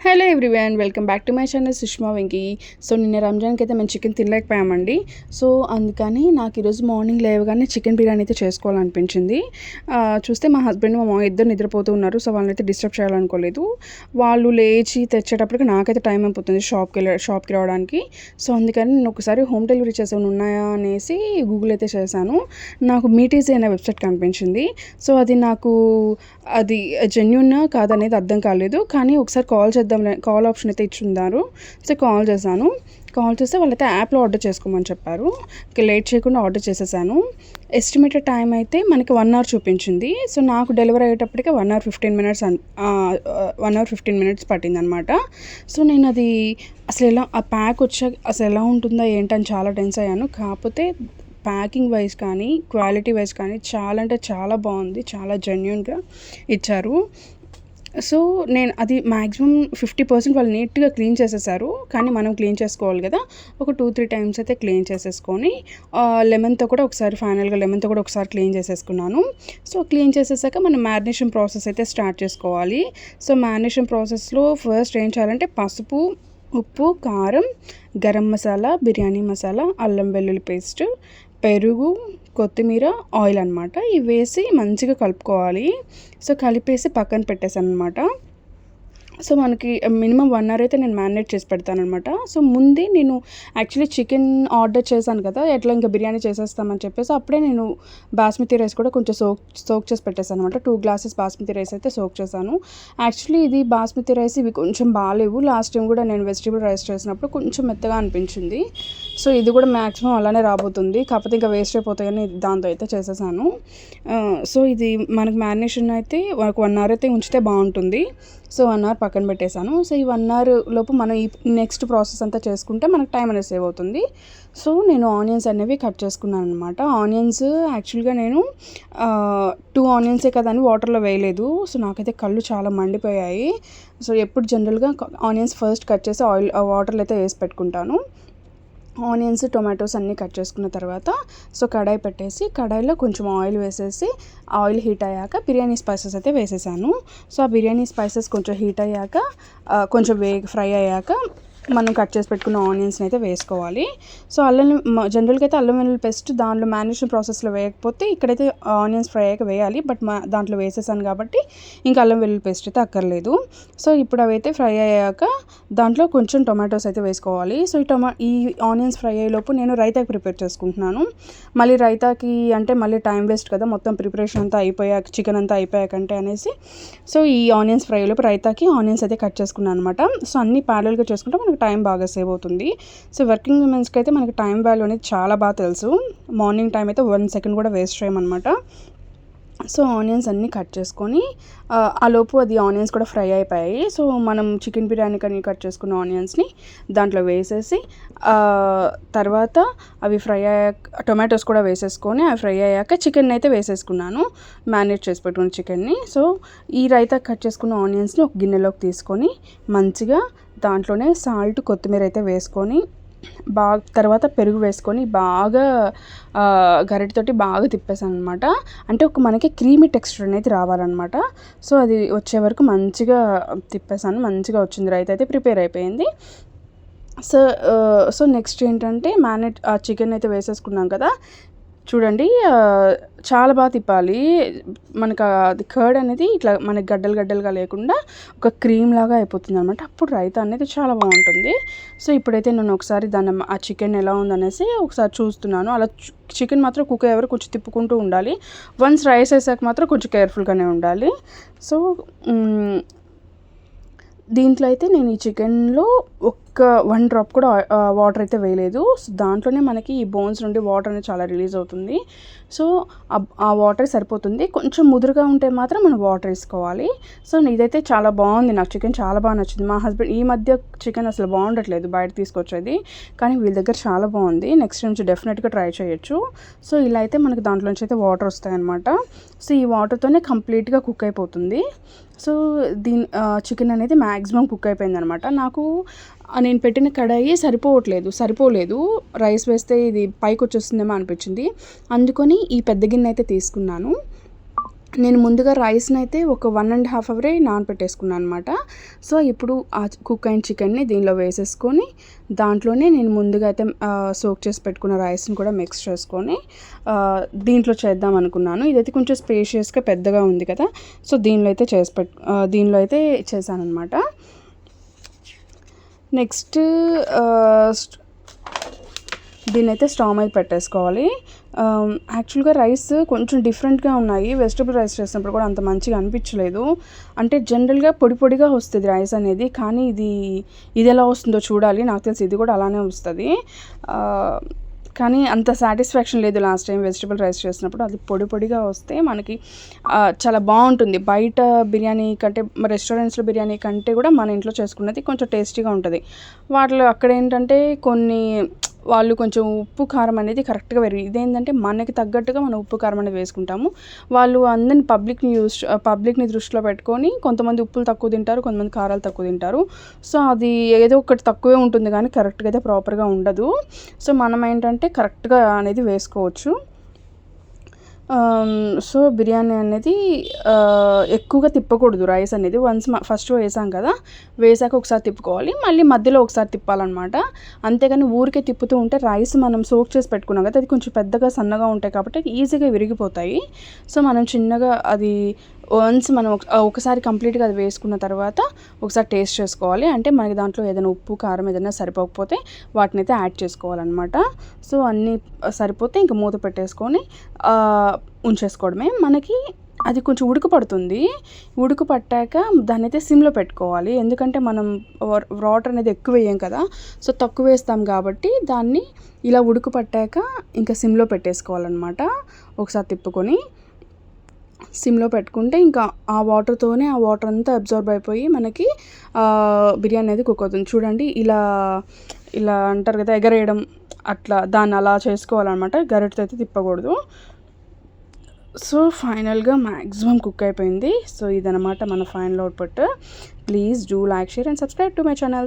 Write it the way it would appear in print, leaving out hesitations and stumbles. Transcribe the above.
Hello everyone, welcome back to my channel Sushma Venky. So నిన్న రంజాన్కి అయితే మేము చికెన్ తినలేకపోయామండి. సో అందుకని నాకు ఈరోజు మార్నింగ్ లేవగానే చికెన్ బిర్యానీ అయితే చేసుకోవాలనిపించింది. చూస్తే మా హస్బెండ్ మా మామ ఇద్దరు నిద్రపోతూ ఉన్నారు. సో వాళ్ళని అయితే డిస్టర్బ్ చేయాలనుకోలేదు. వాళ్ళు లేచి తెచ్చేటప్పటికి నాకైతే టైం అయిపోతుంది షాప్కి రావడానికి. సో అందుకని నేను ఒకసారి హోమ్ డెలివరీ చేసేవి ఉన్నాయా అనేసి గూగుల్ అయితే చేశాను. నాకు మీటీజీ అనే వెబ్సైట్ కనిపించింది. సో అది జెన్యూన్ కాదనేది అర్థం కాలేదు. కానీ ఒకసారి కాల్ ఆప్షన్ అయితే ఇచ్చున్నారు. సో కాల్ చేస్తే వాళ్ళైతే యాప్లో ఆర్డర్ చేసుకోమని చెప్పారు. లేట్ చేయకుండా ఆర్డర్ చేసేసాను. ఎస్టిమేటెడ్ టైం అయితే మనకి 1 అవర్ చూపించింది. సో నాకు డెలివరీ అయ్యేటప్పటికే 1 అవర్ 15 మినిట్స్ 1 అవర్ 15 మినిట్స్ పట్టింది అనమాట. సో నేను అది ఆ ప్యాక్ వచ్చాక అసలు ఎలా ఉంటుందో ఏంటని చాలా టెన్స్ అయ్యాను. కాకపోతే ప్యాకింగ్ వైజ్ కానీ క్వాలిటీ వైజ్ కానీ చాలా అంటే చాలా బాగుంది. చాలా జెన్యూన్గా ఇచ్చారు. సో నేను అది మ్యాక్సిమం 50% వాళ్ళు నీట్గా క్లీన్ చేసేసారు. కానీ మనం క్లీన్ చేసుకోవాలి కదా. ఒక 2-3 టైమ్స్ అయితే క్లీన్ చేసేసుకొని లెమన్తో కూడా ఒకసారి క్లీన్ చేసేసుకున్నాను. సో క్లీన్ చేసేసాక మనం మ్యారినేషన్ ప్రాసెస్ అయితే స్టార్ట్ చేసుకోవాలి. సో మ్యారినేషన్ ప్రాసెస్లో ఫస్ట్ ఏం చేయాలంటే పసుపు, ఉప్పు, కారం, గరం మసాలా, బిర్యానీ మసాలా, అల్లం వెల్లుల్లి పేస్ట్, పెరుగు, కొత్తిమీర, ఆయిల్ అనమాట. ఇవి వేసి మంచిగా కలుపుకోవాలి. సో కలిపేసి పక్కన పెట్టేసాను అనమాట. సో మనకి మినిమం 1 అవర్ అయితే నేను మ్యారినేట్ చేసి పెడతానమాట. సో ముందే నేను యాక్చువల్లీ చికెన్ ఆర్డర్ చేశాను కదా, ఎట్లా ఇంకా బిర్యానీ చేసేస్తామని చెప్పేసి అప్పుడే నేను బాస్మతి రైస్ కూడా కొంచెం సోక్ చేసి పెట్టేసాను అనమాట. 2 గ్లాసెస్ బాస్మతి రైస్ అయితే సోక్ చేశాను. యాక్చువల్లీ ఇది బాస్మతి రైస్ ఇవి కొంచెం బాగాలేవు. లాస్ట్ టైం కూడా నేను వెజిటేబుల్ రైస్ చేసినప్పుడు కొంచెం మెత్తగా అనిపించింది. సో ఇది కూడా మ్యాక్సిమం అలానే రాబోతుంది. కాకపోతే ఇంకా వేస్ట్ అయిపోతాయని దాంతో అయితే చేసేసాను. సో ఇది మనకి మ్యారినేషన్ అయితే 1 అవర్ అయితే ఉంచితే బాగుంటుంది. సో 1 అవర్ పక్కన పెట్టేశాను. సో ఈ 1 అవర్ లోపు మనం ఈ నెక్స్ట్ ప్రాసెస్ అంతా చేసుకుంటే మనకు టైం అనేది సేవ్ అవుతుంది. సో నేను ఆనియన్స్ అనేవి కట్ చేసుకున్నాను అనమాట. ఆనియన్స్ యాక్చువల్గా నేను 2 ఆనియన్సే కదా అని వాటర్లో వేయలేదు. సో నాకైతే కళ్ళు చాలా మండిపోయాయి. సో ఎప్పుడు జనరల్గా ఆనియన్స్ ఫస్ట్ కట్ చేసి వాటర్లో అయితే వేసి పెట్టుకుంటాను. ఆనియన్స్, టొమాటోస్ అన్నీ కట్ చేసుకున్న తర్వాత సో కడాయి పెట్టేసి కడాయిలో కొంచెం ఆయిల్ వేసేసి ఆయిల్ హీట్ అయ్యాక బిర్యానీ స్పైసెస్ అయితే వేసేసాను. సో ఆ బిర్యానీ స్పైసెస్ కొంచెం హీట్ అయ్యాక కొంచెం ఫ్రై అయ్యాక మనం కట్ చేసి పెట్టుకున్న ఆనియన్స్ని అయితే వేసుకోవాలి. సో జనరల్గా అయితే అల్లం వెల్లుల్లి పేస్ట్ దాంట్లో మ్యారినేషన్ ప్రాసెస్లో వేయకపోతే ఇక్కడైతే ఆనియన్స్ ఫ్రై అయ్యాక వేయాలి. బట్ దాంట్లో వేసేసాను కాబట్టి ఇంకా అల్లం వెల్లుల్లి పేస్ట్ అయితే అక్కర్లేదు. సో ఇప్పుడు అవైతే ఫ్రై అయ్యాక దాంట్లో కొంచెం టొమాటోస్ అయితే వేసుకోవాలి. సో ఈ ఆనియన్స్ ఫ్రై అయ్యేలోపు నేను రైతాకి ప్రిపేర్ చేసుకుంటున్నాను. మళ్ళీ రైతాకి అంటే మళ్ళీ టైం వేస్ట్ కదా, మొత్తం ప్రిపరేషన్ అంతా అయిపోయాక చికెన్ అంతా అయిపోయాకంటే అనేసి సో ఈ ఆనియన్స్ ఫ్రై లోపు రైతాకి ఆనియన్స్ అయితే కట్ చేసుకున్నాను అనమాట. సో అన్నీ ప్యారల్గా చేసుకుంటే మనకి టైం బాగా సేవ్ అవుతుంది. సో వర్కింగ్ ఉమెన్స్కి అయితే మనకి టైం వాల్యూ అనేది చాలా బాగా తెలుసు. మార్నింగ్ టైం అయితే 1 సెకండ్ కూడా వేస్ట్ చేయమన్నమాట. సో ఆనియన్స్ అన్నీ కట్ చేసుకొని ఆ లోపు అది ఆనియన్స్ కూడా ఫ్రై అయిపోయాయి. సో మనం చికెన్ బిర్యానీ కానీ కట్ చేసుకున్న ఆనియన్స్ని దాంట్లో వేసేసి తర్వాత అవి ఫ్రై అయ్యాక టొమాటోస్ కూడా వేసేసుకొని అవి ఫ్రై అయ్యాక చికెన్ అయితే వేసేసుకున్నాను, మ్యారినేట్ చేసి పెట్టుకున్న చికెన్ని. సో ఈ రైతా కట్ చేసుకున్న ఆనియన్స్ని ఒక గిన్నెలోకి తీసుకొని మంచిగా దాంట్లోనే సాల్ట్, కొత్తిమీర అయితే వేసుకొని తర్వాత పెరుగు వేసుకొని బాగా గరిటెతోటి బాగా తిప్పేసాను అనమాట. అంటే మనకి క్రీమీ టెక్స్చర్ అనేది రావాలన్నమాట. సో అది వచ్చే వరకు మంచిగా తిప్పేసాను. మంచిగా వచ్చింది, రైతా అయితే ప్రిపేర్ అయిపోయింది. సో నెక్స్ట్ ఏంటంటే చికెన్ అయితే వేసేసుకున్నాం కదా, చూడండి చాలా బాగా తిప్పాలి. మనకు అది కర్డ్ అనేది ఇట్లా మనకి గడ్డలుగా లేకుండా ఒక క్రీమ్ లాగా అయిపోతుంది అనమాట. అప్పుడు రైతా అనేది చాలా బాగుంటుంది. సో ఇప్పుడైతే నేను ఒకసారి ఆ చికెన్ ఎలా ఉందనేసి ఒకసారి చూస్తున్నాను. అలా చికెన్ మాత్రం కుక్ అయ్యే వరకు కొంచెం తిప్పుకుంటూ ఉండాలి. వన్స్ రైస్ వేసాక మాత్రం కొంచెం కేర్ఫుల్గానే ఉండాలి. సో దీంట్లో అయితే నేను ఈ చికెన్లో ఒక్క 1 డ్రాప్ కూడా వాటర్ అయితే వేయలేదు. సో దాంట్లోనే మనకి ఈ బోన్స్ నుండి వాటర్ అనేది చాలా రిలీజ్ అవుతుంది. సో ఆ వాటర్ సరిపోతుంది. కొంచెం ముదురుగా ఉంటే మాత్రం మనం వాటర్ వేసుకోవాలి. సో ఇదైతే చాలా బాగుంది, నాకు చికెన్ చాలా బాగా నచ్చింది. మా హస్బెండ్ ఈ మధ్య చికెన్ అసలు బాగుండట్లేదు బయట తీసుకొచ్చేది, కానీ వీళ్ళ దగ్గర చాలా బాగుంది. నెక్స్ట్ నుంచి డెఫినెట్గా ట్రై చేయొచ్చు. సో ఇలా అయితే మనకి దాంట్లోంచి అయితే వాటర్ వస్తాయన్నమాట. సో ఈ వాటర్తోనే కంప్లీట్గా కుక్ అయిపోతుంది. సో చికెన్ అనేది మ్యాక్సిమం కుక్ అయిపోయింది అనమాట. నేను పెట్టిన కడాయి సరిపోలేదు. రైస్ వేస్తే ఇది పైకి వచ్చేస్తుందేమో అనిపించింది. అందుకని ఈ పెద్ద గిన్నె అయితే తీసుకున్నాను. నేను ముందుగా రైస్ని అయితే ఒక 1.5 అవరే నానబెట్టేసుకున్నాను అనమాట. సో ఇప్పుడు ఆ కుక్ అయిన చికెన్ని దీనిలో వేసేసుకొని దాంట్లోనే నేను ముందుగా అయితే సోక్ చేసి పెట్టుకున్న రైస్ని కూడా మిక్స్ చేసుకొని దీంట్లో చేద్దాం అనుకున్నాను. ఇదైతే కొంచెం స్పేషియస్గా పెద్దగా ఉంది కదా, సో దీనిలో అయితే చేశాను అనమాట. నెక్స్ట్ దీన్నైతే స్టవ్ మీద పెట్టేసుకోవాలి. యాక్చువల్గా రైస్ కొంచెం డిఫరెంట్గా ఉన్నాయి. వెజిటబుల్ రైస్ చేసినప్పుడు కూడా అంత మంచిగా అనిపించలేదు. అంటే జనరల్గా పొడి పొడిగా వస్తుంది రైస్ అనేది, కానీ ఇది ఎలా వస్తుందో చూడాలి. నాకు తెలిసి ఇది కూడా అలానే వస్తుంది, కానీ అంత సాటిస్ఫాక్షన్ లేదు లాస్ట్ టైం వెజిటబుల్ రైస్ చేసినప్పుడు. అది పొడి పొడిగా వస్తే మనకి చాలా బాగుంటుంది. బయట బిర్యానీ కంటే, రెస్టారెంట్స్లో బిర్యానీ కంటే కూడా మన ఇంట్లో చేసుకున్నది కొంచెం టేస్టీగా ఉంటుంది. వాటిలో అక్కడ ఏంటంటే వాళ్ళు కొంచెం ఉప్పు కారం అనేది కరెక్ట్గా ఇదేంటంటే మనకి తగ్గట్టుగా మనం ఉప్పు కారం అనేది వేసుకుంటాము. వాళ్ళు అందరిని పబ్లిక్ని దృష్టిలో పెట్టుకొని కొంతమంది ఉప్పులు తక్కువ తింటారు, కొంతమంది కారాలు తక్కువ తింటారు. సో అది ఏదో ఒకటి తక్కువే ఉంటుంది కానీ కరెక్ట్గా అయితే ప్రాపర్గా ఉండదు. సో మనం ఏంటంటే కరెక్ట్గా అనేది వేసుకోవచ్చు. సో బిర్యానీ అనేది ఎక్కువగా తిప్పకూడదు. రైస్ అనేది ఫస్ట్ వేసాం కదా, వేసాక ఒకసారి తిప్పుకోవాలి, మళ్ళీ మధ్యలో ఒకసారి తిప్పాలన్నమాట. అంతేగాని ఊరికే తిప్పుతూ ఉంటే రైస్ మనం సోక్ చేసి పెట్టుకున్నాం కదా, అది కొంచెం పెద్దగా సన్నగా ఉంటాయి కాబట్టి ఈజీగా విరిగిపోతాయి. సో మనం చిన్నగా అది మనం ఒకసారి కంప్లీట్గా అది వేసుకున్న తర్వాత ఒకసారి టేస్ట్ చేసుకోవాలి. అంటే మనకి దాంట్లో ఏదైనా ఉప్పు కారం ఏదైనా సరిపోకపోతే వాటిని అయితే యాడ్ చేసుకోవాలన్నమాట. సో అన్నీ సరిపోతే ఇంకా మూత పెట్టేసుకొని ఉంచేసుకోవడమే. మనకి అది కొంచెం ఉడకపడుతుంది. ఉడకపట్టాక దాన్ని అయితే సిమ్లో పెట్టుకోవాలి. ఎందుకంటే మనం వాటర్ అనేది ఎక్కువ వేయం కదా, సో తక్కువ వేస్తాం కాబట్టి దాన్ని ఇలా ఉడకపట్టాక ఇంకా సిమ్లో పెట్టేసుకోవాలన్నమాట. ఒకసారి తిప్పుకొని సిమ్లో పెట్టుకుంటే ఇంకా ఆ వాటర్తోనే ఆ వాటర్ అంతా అబ్జర్వ్ అయిపోయి మనకి బిర్యానీ అనేది కుక్ అవుతుంది. చూడండి, ఇలా అంటారు కదా ఎగరేయడం, అట్లా దాన్ని అలా చేసుకోవాలన్నమాట. గరిటెతో అయితే తిప్పకూడదు. సో ఫైనల్గా మ్యాక్సిమం కుక్ అయిపోయింది. సో ఇదనమాట మన final output. Please do like, share and subscribe to my channel.